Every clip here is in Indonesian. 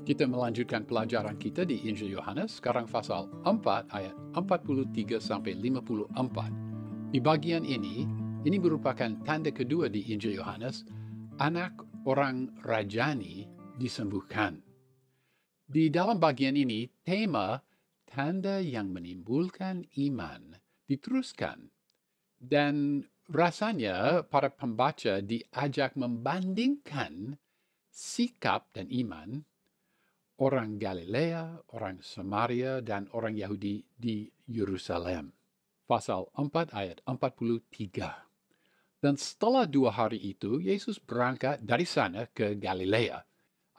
Kita melanjutkan pelajaran kita di Injil Yohanes, sekarang pasal 4 ayat 43 sampai 54. Di bagian ini merupakan tanda kedua di Injil Yohanes, anak orang rajani disembuhkan. Di dalam bagian ini, tema tanda yang menimbulkan iman diteruskan. Dan rasanya para pembaca diajak membandingkan sikap dan iman orang Galilea, orang Samaria, dan orang Yahudi di Yerusalem. Pasal 4 ayat 43. Dan setelah 2 hari itu, Yesus berangkat dari sana ke Galilea.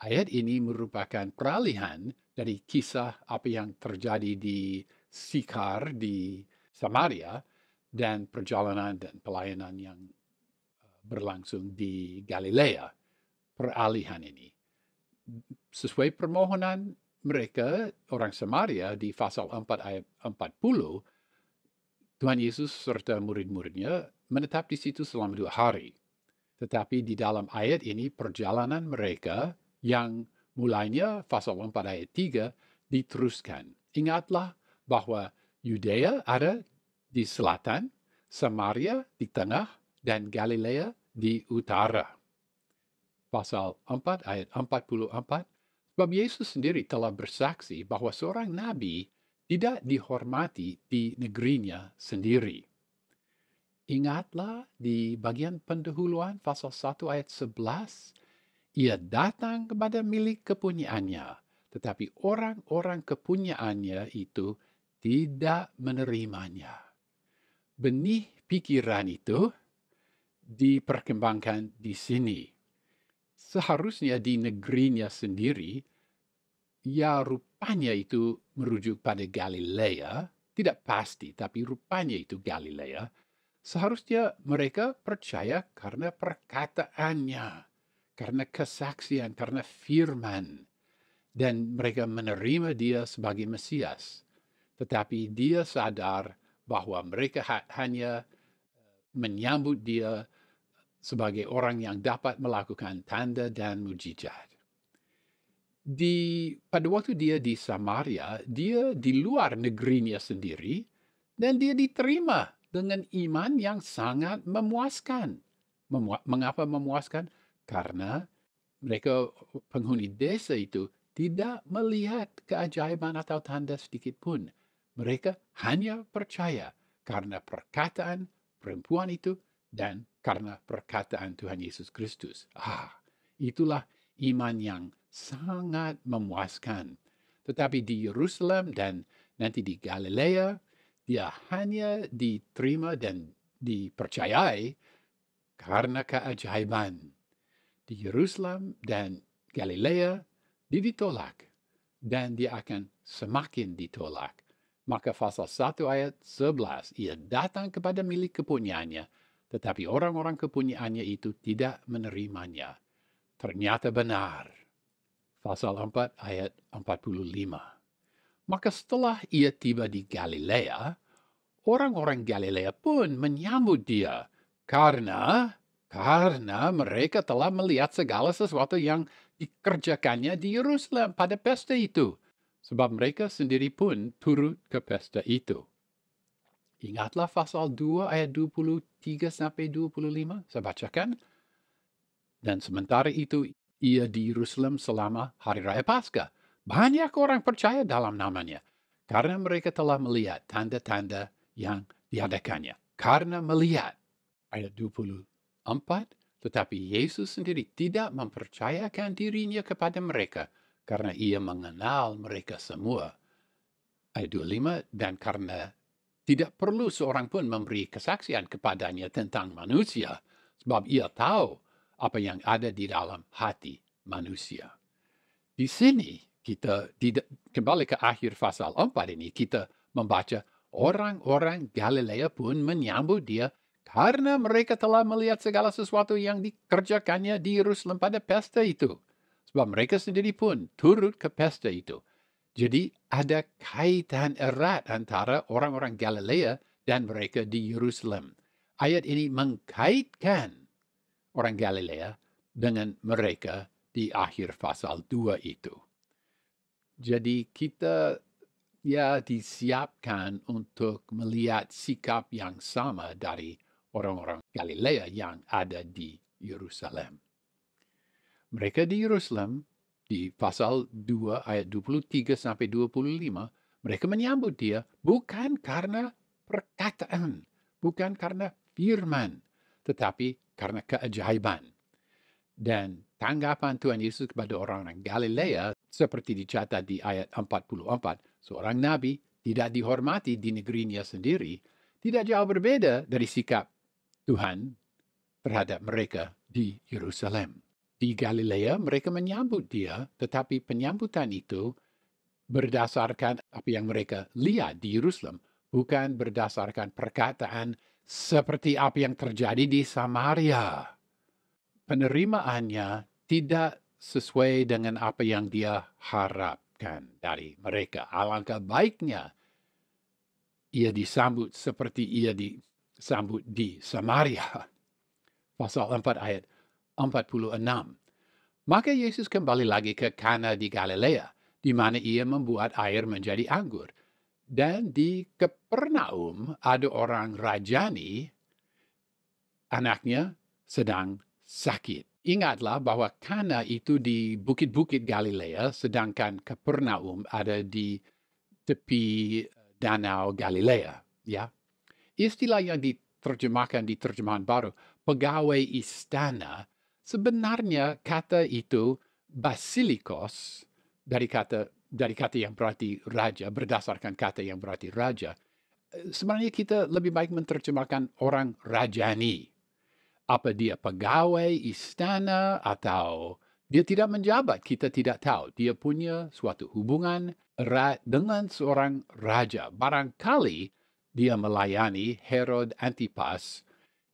Ayat ini merupakan peralihan dari kisah apa yang terjadi di Sikar di Samaria dan perjalanan dan pelayanan yang berlangsung di Galilea. Peralihan ini sesuai permohonan mereka, orang Samaria, di pasal 4 ayat 40, Tuhan Yesus serta murid-muridnya menetap di situ selama 2 hari. Tetapi di dalam ayat ini, perjalanan mereka yang mulainya pasal 4 ayat 3 diteruskan. Ingatlah bahwa Yudea ada di selatan, Samaria di tengah, dan Galilea di utara. Pasal 4 ayat 44, sebab Yesus sendiri telah bersaksi bahwa seorang nabi tidak dihormati di negerinya sendiri. Ingatlah di bagian pendahuluan pasal 1 ayat 11, ia datang kepada milik kepunyaannya, tetapi orang-orang kepunyaannya itu tidak menerimanya. Benih pikiran itu diperkembangkan di sini. Seharusnya di negerinya sendiri, ya rupanya itu merujuk pada Galilea, tidak pasti, tapi rupanya itu Galilea. Seharusnya mereka percaya karena perkataannya, karena kesaksian, karena firman, dan mereka menerima dia sebagai Mesias. Tetapi dia sadar bahwa mereka hanya menyambut dia sebagai orang yang dapat melakukan tanda dan mujizat. Pada waktu dia di Samaria, dia di luar negerinya sendiri, dan dia diterima dengan iman yang sangat memuaskan. Mengapa memuaskan? Karena mereka penghuni desa itu tidak melihat keajaiban atau tanda sedikit pun. Mereka hanya percaya karena perkataan perempuan itu dan karena perkataan Tuhan Yesus Kristus. Itulah iman yang sangat memuaskan. Tetapi di Yerusalem dan nanti di Galilea, dia hanya diterima dan dipercayai karena keajaiban. Di Yerusalem dan Galilea, dia ditolak. Dan dia akan semakin ditolak. Maka pasal 1 ayat 11, ia datang kepada milik kepunyaannya, tetapi orang-orang kepunyaannya itu tidak menerimanya. Ternyata benar. Pasal 4 ayat 45. Maka setelah ia tiba di Galilea, orang-orang Galilea pun menyambut dia karena mereka telah melihat segala sesuatu yang dikerjakannya di Yerusalem pada pesta itu. Sebab mereka sendiri pun turut ke pesta itu. Ingatlah pasal 2 ayat 23 sampai 25. Saya bacakan. Dan sementara itu ia di Yerusalem selama Hari Raya Paskah. Banyak orang percaya dalam namanya. Karena mereka telah melihat tanda-tanda yang diadakannya. Karena melihat. Ayat 24. Tetapi Yesus sendiri tidak mempercayakan dirinya kepada mereka. Karena ia mengenal mereka semua. Ayat 25. Dan karena tidak perlu seorang pun memberi kesaksian kepadanya tentang manusia. Sebab ia tahu apa yang ada di dalam hati manusia. Di sini kita kembali ke akhir pasal 4 ini, kita membaca orang-orang Galilea pun menyambut dia karena mereka telah melihat segala sesuatu yang dikerjakannya di Yerusalem pada pesta itu. Sebab mereka sendiri pun turut ke pesta itu. Jadi ada kaitan erat antara orang-orang Galilea dan mereka di Yerusalem. Ayat ini mengkaitkan orang Galilea dengan mereka di akhir pasal 2 itu. Jadi kita ya disiapkan untuk melihat sikap yang sama dari orang-orang Galilea yang ada di Yerusalem. Mereka di Yerusalem, di pasal 2 ayat 23 sampai 25, mereka menyambut dia bukan karena perkataan, bukan karena firman, tetapi karena keajaiban. Dan tanggapan Tuhan Yesus kepada orang-orang Galilea seperti dicatat di ayat 44, seorang nabi tidak dihormati di negerinya sendiri, tidak jauh berbeda dari sikap Tuhan terhadap mereka di Yerusalem. Di Galilea mereka menyambut dia, tetapi penyambutan itu berdasarkan apa yang mereka lihat di Yerusalem, bukan berdasarkan perkataan seperti apa yang terjadi di Samaria. Penerimaannya tidak sesuai dengan apa yang dia harapkan dari mereka. Alangkah baiknya ia disambut seperti ia disambut di Samaria. Pasal 4 ayat 46. Maka Yesus kembali lagi ke Kana di Galilea, di mana ia membuat air menjadi anggur. Dan di Kapernaum ada orang rajani, anaknya sedang sakit. Ingatlah bahwa Kana itu di bukit-bukit Galilea, sedangkan Kapernaum ada di tepi danau Galilea. Ya, istilah yang diterjemahkan di terjemahan baru, pegawai istana, sebenarnya kata itu basilikos, dari kata yang berarti raja, berdasarkan kata yang berarti raja. Sebenarnya kita lebih baik menerjemahkan orang rajani. Apa dia pegawai istana atau dia tidak menjabat, kita tidak tahu. Dia punya suatu hubungan erat dengan seorang raja. Barangkali dia melayani Herod Antipas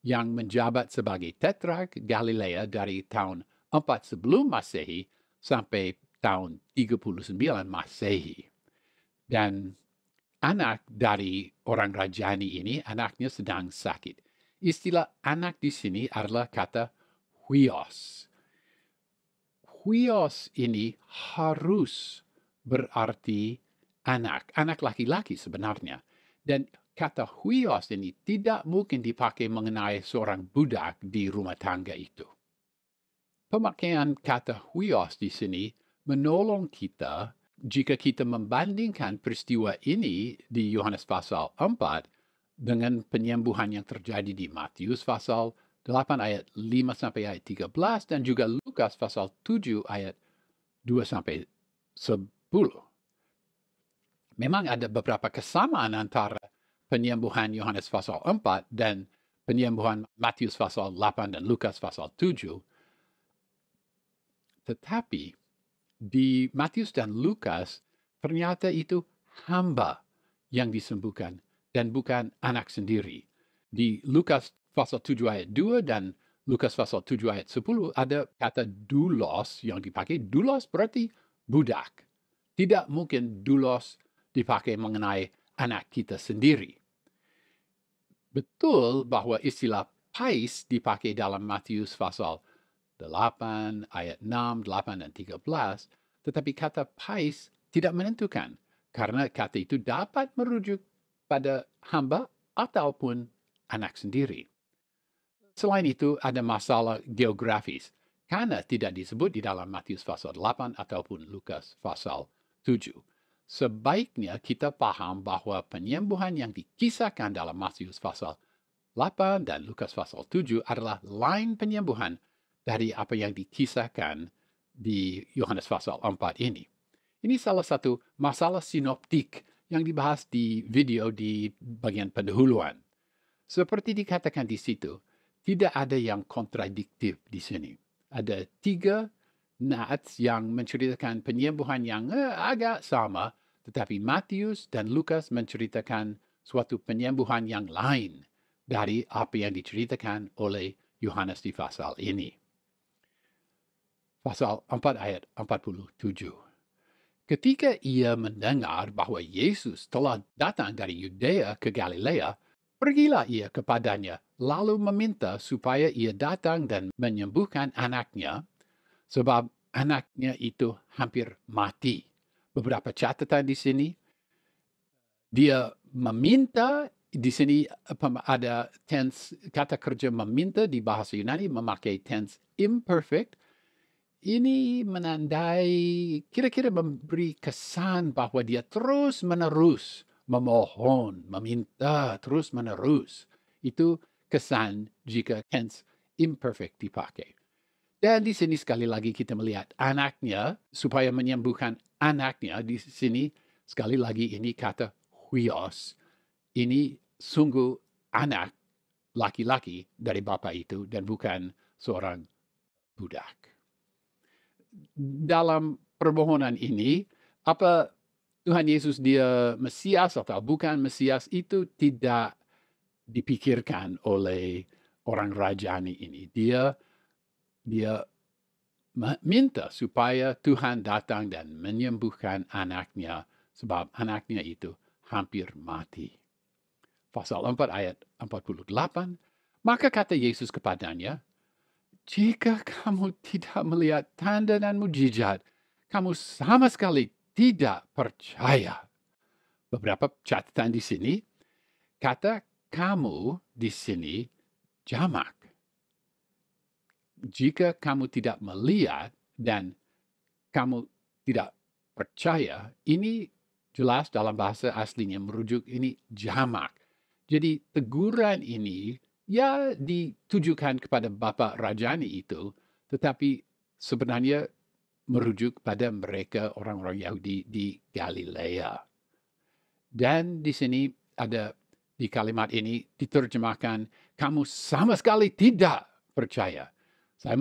yang menjabat sebagai Tetrark Galilea dari tahun 4 sebelum Masehi sampai tahun 39 Masehi. Dan anak dari orang rajani ini, anaknya sedang sakit. Istilah anak di sini adalah kata huios. Huios ini harus berarti anak laki-laki sebenarnya. Dan kata huios ini tidak mungkin dipakai mengenai seorang budak di rumah tangga itu. Pemakaian kata huios di sini menolong kita jika kita membandingkan peristiwa ini di Yohanes pasal 4 dengan penyembuhan yang terjadi di Matius pasal 8 ayat 5 sampai ayat 13 dan juga Lukas pasal 7 ayat 2 sampai 10. Memang ada beberapa kesamaan antara penyembuhan Yohanes pasal 4 dan penyembuhan Matius pasal 8 dan Lukas pasal 7. Tetapi di Matius dan Lukas ternyata itu hamba yang disembuhkan dan bukan anak sendiri. Di Lukas pasal 7 ayat 2 dan Lukas pasal 7 ayat 10 ada kata doulos yang dipakai. Doulos berarti budak. Tidak mungkin doulos dipakai mengenai anak kita sendiri. Betul bahwa istilah pais dipakai dalam Matius pasal 8 ayat 6, 8 dan 13, tetapi kata pais tidak menentukan karena kata itu dapat merujuk pada hamba ataupun anak sendiri. Selain itu, ada masalah geografis. Karena tidak disebut di dalam Matius pasal 8 ataupun Lukas pasal 7. Sebaiknya kita paham bahwa penyembuhan yang dikisahkan dalam Matius pasal 8 dan Lukas pasal 7 adalah lain penyembuhan dari apa yang dikisahkan di Yohanes pasal 4 ini. Ini salah satu masalah sinoptik yang dibahas di video di bagian pendahuluan. Seperti dikatakan di situ, tidak ada yang kontradiktif di sini. Ada 3 nats yang menceritakan penyembuhan yang agak sama, tetapi Matius dan Lukas menceritakan suatu penyembuhan yang lain dari apa yang diceritakan oleh Yohanes di pasal ini. Pasal 4 ayat 47. Ketika ia mendengar bahwa Yesus telah datang dari Yudea ke Galilea, pergilah ia kepadanya, lalu meminta supaya ia datang dan menyembuhkan anaknya, sebab anaknya itu hampir mati. beberapa catatan di sini. Dia meminta, di sini ada tense kata kerja meminta di bahasa Yunani memakai tense imperfect. Ini menandai kira-kira memberi kesan bahwa dia terus-menerus memohon, meminta terus-menerus. Itu kesan jika tense imperfect dipakai. Dan di sini sekali lagi kita melihat anaknya, supaya menyembuhkan anaknya, di sini sekali lagi ini kata huios. Ini sungguh anak laki-laki dari bapak itu dan bukan seorang budak. Dalam permohonan ini, apa Tuhan Yesus dia Mesias atau bukan Mesias itu tidak dipikirkan oleh orang rajani ini. Dia minta supaya Tuhan datang dan menyembuhkan anaknya sebab anaknya itu hampir mati. Pasal 4 ayat 48, maka kata Yesus kepadanya, jika kamu tidak melihat tanda dan mujizat, kamu sama sekali tidak percaya. Beberapa catatan di sini, kata kamu di sini jamak. Jika kamu tidak melihat dan kamu tidak percaya, ini jelas dalam bahasa aslinya merujuk ini jamak. Jadi teguran ini ya ditujukan kepada Bapak Rajani itu, tetapi sebenarnya merujuk pada mereka orang-orang Yahudi di Galilea. Dan di sini ada di kalimat ini diterjemahkan, kamu sama sekali tidak percaya. Saya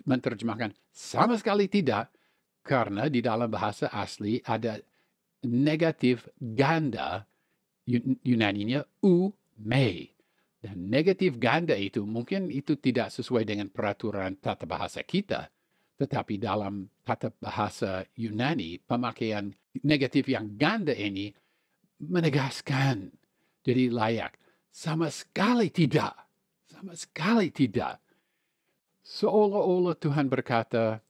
menerjemahkan sama sekali tidak, karena di dalam bahasa asli ada negatif ganda, Yunaninya me. Dan negatif ganda itu mungkin itu tidak sesuai dengan peraturan tata bahasa kita, tetapi dalam tata bahasa Yunani, pemakaian negatif yang ganda ini menegaskan, jadi layak. Sama sekali tidak. Sama sekali tidak. Seolah-olah Tuhan berkata,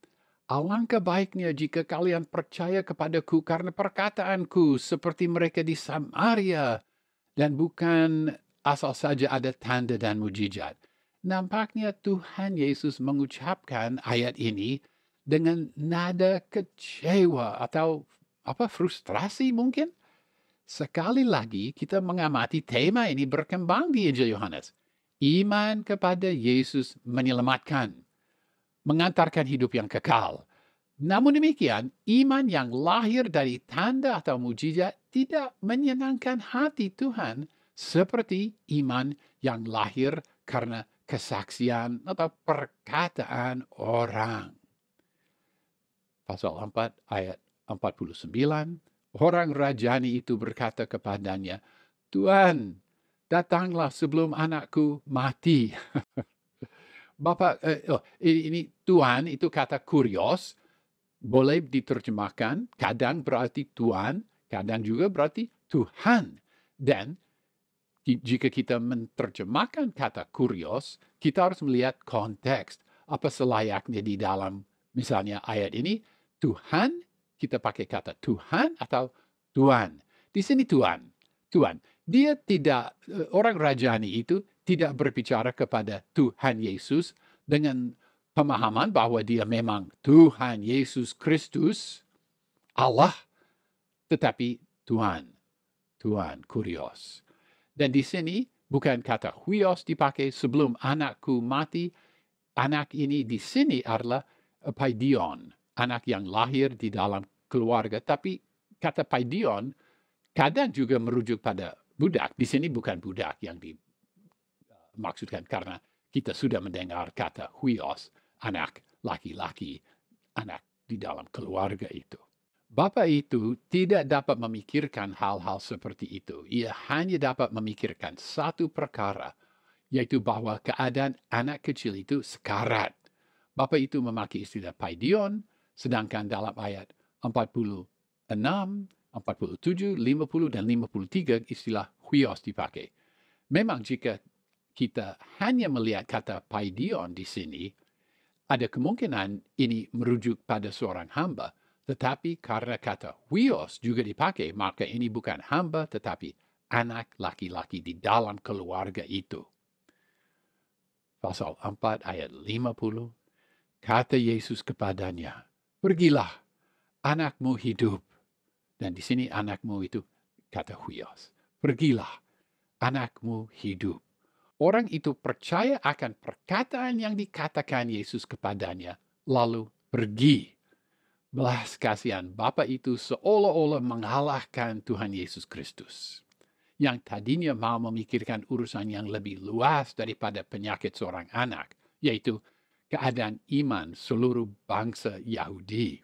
alangkah baiknya jika kalian percaya kepadaku karena perkataanku seperti mereka di Samaria dan bukan asal saja ada tanda dan mujizat. Nampaknya Tuhan Yesus mengucapkan ayat ini dengan nada kecewa atau frustrasi mungkin. Sekali lagi kita mengamati tema ini berkembang di Injil Yohanes. Iman kepada Yesus menyelamatkan, mengantarkan hidup yang kekal. Namun demikian, iman yang lahir dari tanda atau mujizat tidak menyenangkan hati Tuhan seperti iman yang lahir karena kesaksian atau perkataan orang. Pasal 4 ayat 49, orang rajani itu berkata kepadanya, Tuhan, datanglah sebelum anakku mati. Bapak, ini Tuhan itu kata kurios, boleh diterjemahkan, kadang berarti Tuhan, kadang juga berarti Tuhan. Dan jika kita menerjemahkan kata kurios, kita harus melihat konteks. Apa selayaknya di dalam, misalnya ayat ini, Tuhan, kita pakai kata Tuhan atau Tuan. Di sini Tuan. Tuan. Dia tidak, orang rajani itu tidak berbicara kepada Tuhan Yesus dengan pemahaman bahwa dia memang Tuhan Yesus Kristus, Allah, tetapi Tuhan. Tuhan, kurios. Dan di sini bukan kata huios dipakai sebelum anakku mati. Anak ini di sini adalah paidion, anak yang lahir di dalam keluarga. Tapi kata paidion kadang juga merujuk pada budak. Di sini bukan budak yang dimaksudkan karena kita sudah mendengar kata huios, anak laki-laki, anak di dalam keluarga itu. Bapa itu tidak dapat memikirkan hal-hal seperti itu. Ia hanya dapat memikirkan satu perkara, yaitu bahwa keadaan anak kecil itu sekarat. Bapa itu memakai istilah paidion, sedangkan dalam ayat 46, 47, 50, dan 53 istilah huios dipakai. Memang jika kita hanya melihat kata paidion di sini, ada kemungkinan ini merujuk pada seorang hamba, Tetapi karena kata huios juga dipakai, maka ini bukan hamba tetapi anak laki-laki di dalam keluarga itu. Pasal 4 ayat 50, kata Yesus kepadanya, "Pergilah, anakmu hidup." Dan di sini anakmu itu kata huios. Pergilah, anakmu hidup. Orang itu percaya akan perkataan yang dikatakan Yesus kepadanya, lalu pergi. Belas kasihan Bapa itu seolah-olah mengalahkan Tuhan Yesus Kristus, yang tadinya mau memikirkan urusan yang lebih luas daripada penyakit seorang anak, yaitu keadaan iman seluruh bangsa Yahudi.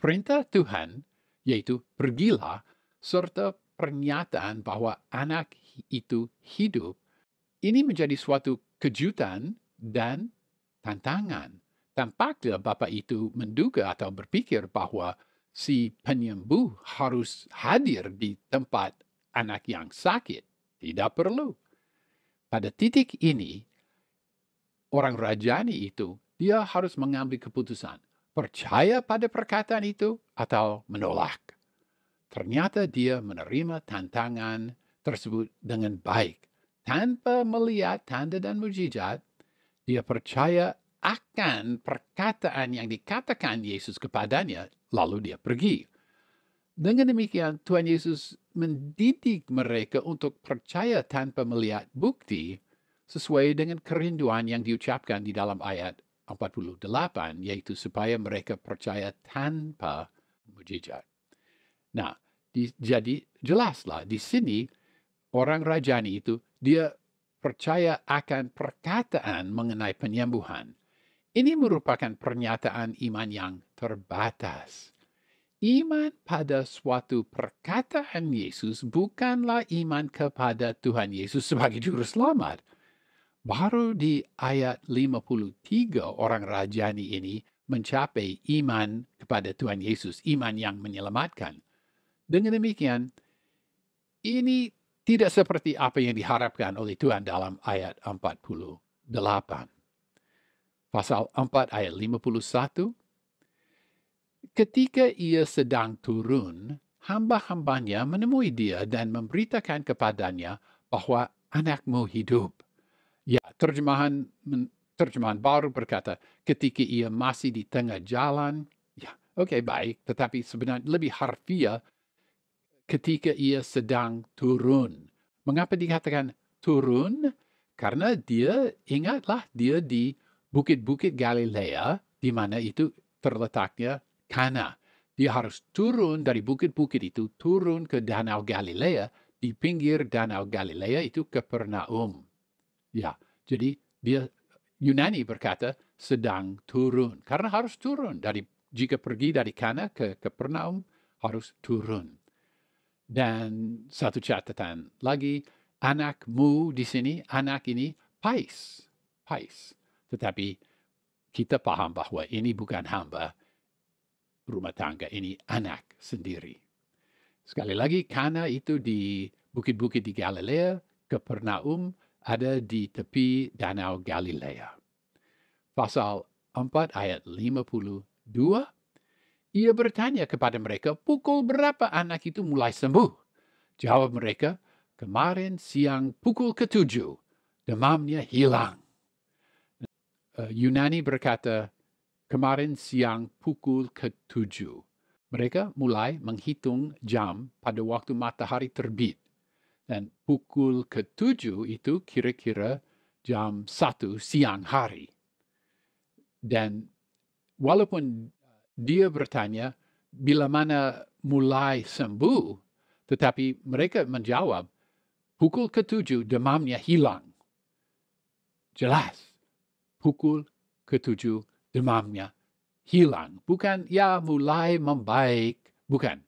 Perintah Tuhan, yaitu pergilah, serta pernyataan bahwa anak itu hidup, ini menjadi suatu kejutan dan tantangan. Tampaknya Bapak itu menduga atau berpikir bahwa si penyembuh harus hadir di tempat anak yang sakit. Tidak perlu. Pada titik ini, orang rajani itu, dia harus mengambil keputusan. Percaya pada perkataan itu atau menolak. Ternyata dia menerima tantangan tersebut dengan baik. Tanpa melihat tanda dan mujizat, dia percaya akan perkataan yang dikatakan Yesus kepadanya, lalu dia pergi. Dengan demikian, Tuhan Yesus mendidik mereka untuk percaya tanpa melihat bukti, sesuai dengan kerinduan yang diucapkan di dalam ayat 48, yaitu supaya mereka percaya tanpa mujizat. Nah, jadi jelaslah di sini orang rajani itu, dia percaya akan perkataan mengenai penyembuhan. Ini merupakan pernyataan iman yang terbatas. Iman pada suatu perkataan Yesus bukanlah iman kepada Tuhan Yesus sebagai juru selamat. Baru di ayat 53 orang rajani ini mencapai iman kepada Tuhan Yesus, iman yang menyelamatkan. Dengan demikian, ini tidak seperti apa yang diharapkan oleh Tuhan dalam ayat 48. Pasal 4 ayat 51, ketika ia sedang turun, hamba-hambanya menemui dia dan memberitakan kepadanya bahwa anakmu hidup. Ya, terjemahan baru berkata, ketika ia masih di tengah jalan, ya, oke, baik, tetapi sebenarnya lebih harfiah, ketika ia sedang turun. Mengapa dikatakan turun? Karena ingatlah dia di bukit-bukit Galilea, di mana itu terletaknya Kana. Dia harus turun dari bukit-bukit itu, turun ke Danau Galilea, di pinggir Danau Galilea itu Kapernaum. Ya, jadi Yunani berkata sedang turun, karena harus turun. Jika pergi dari Kana ke Kapernaum, harus turun. Dan satu catatan lagi, anakmu di sini, anak ini Pais. Tetapi kita paham bahwa ini bukan hamba rumah tangga, ini anak sendiri. Sekali lagi, Kana itu di bukit-bukit di Galilea, Kapernaum ada di tepi Danau Galilea. Pasal 4 ayat 52, ia bertanya kepada mereka, pukul berapa anak itu mulai sembuh? Jawab mereka, kemarin siang pukul ke-7, demamnya hilang. Yunani berkata, kemarin siang pukul ke-7. Mereka mulai menghitung jam pada waktu matahari terbit. Dan pukul ke-7 itu kira-kira jam 1 siang hari. Dan walaupun dia bertanya, bila mana mulai sembuh, tetapi mereka menjawab, pukul ke-7 demamnya hilang. Jelas, pukul ke-7 demamnya hilang. Bukan, ya mulai membaik. Bukan.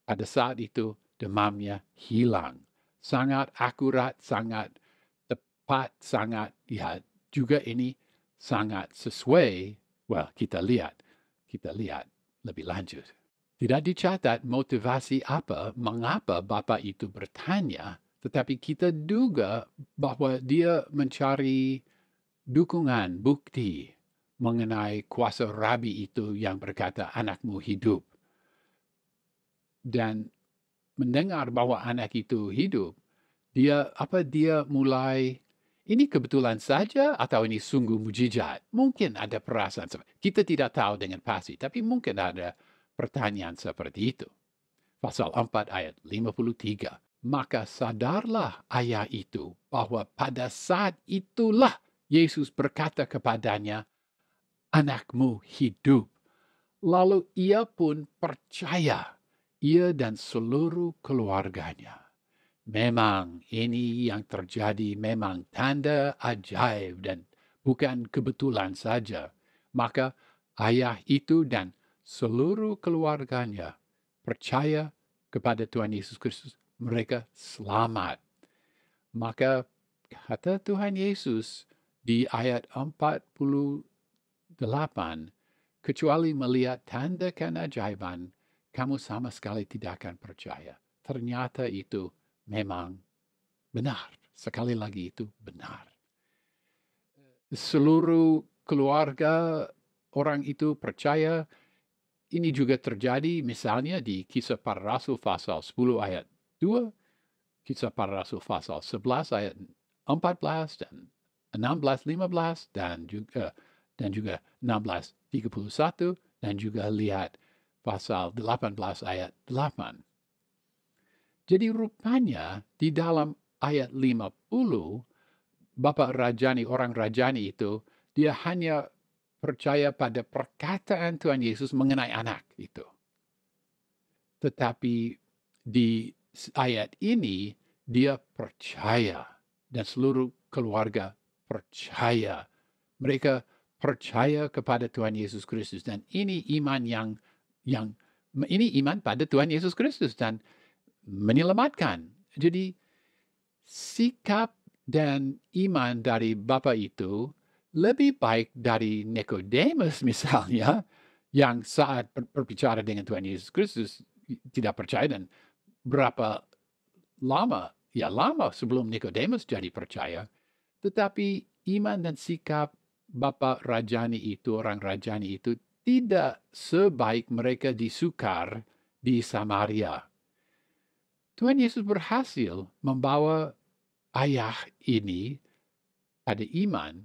Pada saat itu, demamnya hilang. Sangat akurat, sangat tepat, sangat, ya juga ini sangat sesuai. Well, kita lihat lebih lanjut. Tidak dicatat motivasi apa, mengapa Bapak itu bertanya, tetapi kita duga bahwa dia mencari dukungan, bukti, mengenai kuasa rabi itu yang berkata, "Anakmu hidup." Dan mendengar bahwa anak itu hidup, dia mulai, "Ini kebetulan saja atau ini sungguh mujizat?" Mungkin ada perasaan kita tidak tahu dengan pasti, tapi mungkin ada pertanyaan seperti itu. Pasal 4 ayat 53. Maka sadarlah ayah itu bahwa pada saat itulah Yesus berkata kepadanya, "Anakmu hidup." Lalu ia pun percaya, ia dan seluruh keluarganya. Memang ini yang terjadi memang tanda ajaib dan bukan kebetulan saja. Maka ayah itu dan seluruh keluarganya percaya kepada Tuhan Yesus Kristus. Mereka selamat. Maka kata Tuhan Yesus di ayat 48, kecuali melihat tanda keajaiban, kamu sama sekali tidak akan percaya. Ternyata itu memang benar. Sekali lagi itu benar. Seluruh keluarga orang itu percaya. Ini juga terjadi misalnya di Kisah Para Rasul pasal 10 ayat 2, Kisah Para Rasul pasal 11 ayat 14 dan 16, 15 dan juga 16, 31 dan juga lihat pasal 18 ayat 8. Jadi rupanya di dalam ayat 50, Bapak Rajani, orang Rajani itu, dia hanya percaya pada perkataan Tuhan Yesus mengenai anak itu. Tetapi di ayat ini, dia percaya dan seluruh keluarga percaya. Mereka percaya kepada Tuhan Yesus Kristus dan ini iman ini iman pada Tuhan Yesus Kristus dan menyelamatkan. Jadi sikap dan iman dari Bapa itu lebih baik dari Nikodemus misalnya, yang saat berbicara dengan Tuhan Yesus Kristus tidak percaya dan berapa lama sebelum Nikodemus jadi percaya. Tetapi iman dan sikap Bapak Rajani itu, orang Rajani itu, tidak sebaik mereka di Sukar di Samaria. Tuhan Yesus berhasil membawa ayah ini pada iman,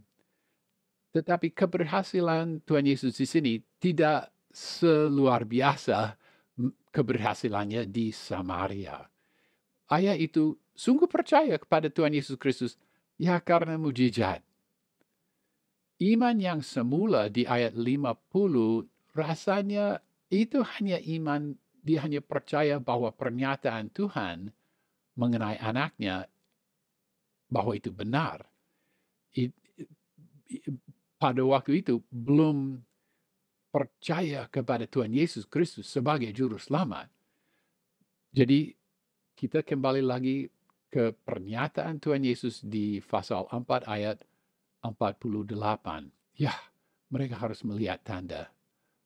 tetapi keberhasilan Tuhan Yesus di sini tidak seluar biasa keberhasilannya di Samaria. Ayah itu sungguh percaya kepada Tuhan Yesus Kristus, ya karena mujizat. Iman yang semula di ayat 50, rasanya itu hanya iman, dia hanya percaya bahwa pernyataan Tuhan mengenai anaknya, bahwa itu benar. Pada waktu itu belum percaya kepada Tuhan Yesus Kristus sebagai juru selamat. Jadi kita kembali lagi ke pernyataan Tuhan Yesus di pasal 4 ayat 48. Ya, mereka harus melihat tanda,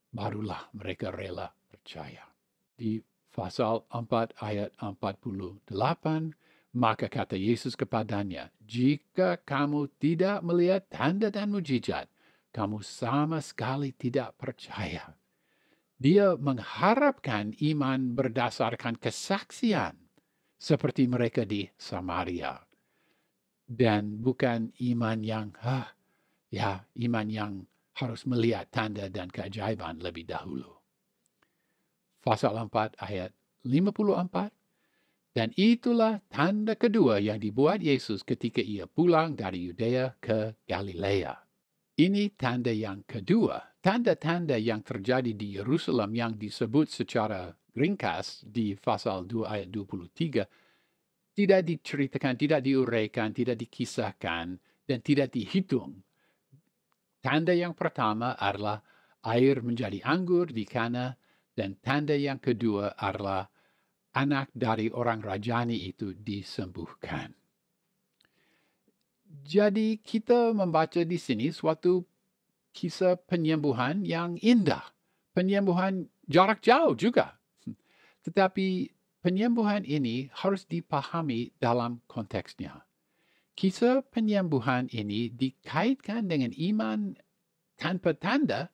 barulah mereka rela percaya. Di pasal 4 ayat 48, maka kata Yesus kepadanya, "Jika kamu tidak melihat tanda dan mujizat, kamu sama sekali tidak percaya." Dia mengharapkan iman berdasarkan kesaksian seperti mereka di Samaria. Dan bukan iman yang, iman yang harus melihat tanda dan keajaiban lebih dahulu. Pasal 4 ayat 54. Dan itulah tanda kedua yang dibuat Yesus ketika ia pulang dari Yudea ke Galilea. Ini tanda yang kedua. Tanda-tanda yang terjadi di Yerusalem yang disebut secara ringkas di pasal 2 ayat 23 tidak diceritakan, tidak diuraikan, tidak dikisahkan, dan tidak dihitung. Tanda yang pertama adalah air menjadi anggur di Kana, dan tanda yang kedua adalah anak dari orang Rajani itu disembuhkan. Jadi kita membaca di sini suatu kisah penyembuhan yang indah. Penyembuhan jarak jauh juga. Tetapi penyembuhan ini harus dipahami dalam konteksnya. Kisah penyembuhan ini dikaitkan dengan iman tanpa tanda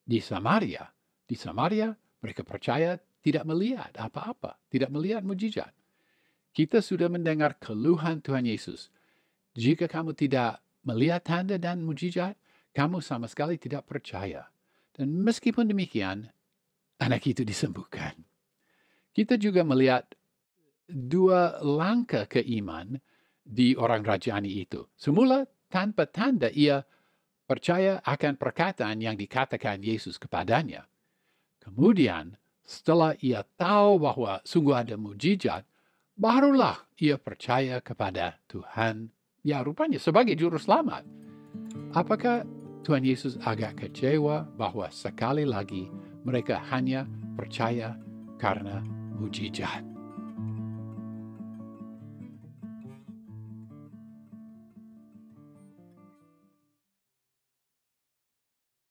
di Samaria. Di Samaria mereka percaya tidak melihat apa-apa, tidak melihat mujizat. Kita sudah mendengar keluhan Tuhan Yesus. Jika kamu tidak melihat tanda dan mujizat, kamu sama sekali tidak percaya. Dan meskipun demikian, anak itu disembuhkan. Kita juga melihat dua langkah keiman di orang Rajani itu. Semula tanpa tanda ia percaya akan perkataan yang dikatakan Yesus kepadanya. Kemudian setelah ia tahu bahwa sungguh ada mujizat, barulah ia percaya kepada Tuhan, ya rupanya sebagai juru selamat. Apakah Tuhan Yesus agak kecewa bahwa sekali lagi mereka hanya percaya karena mujizat?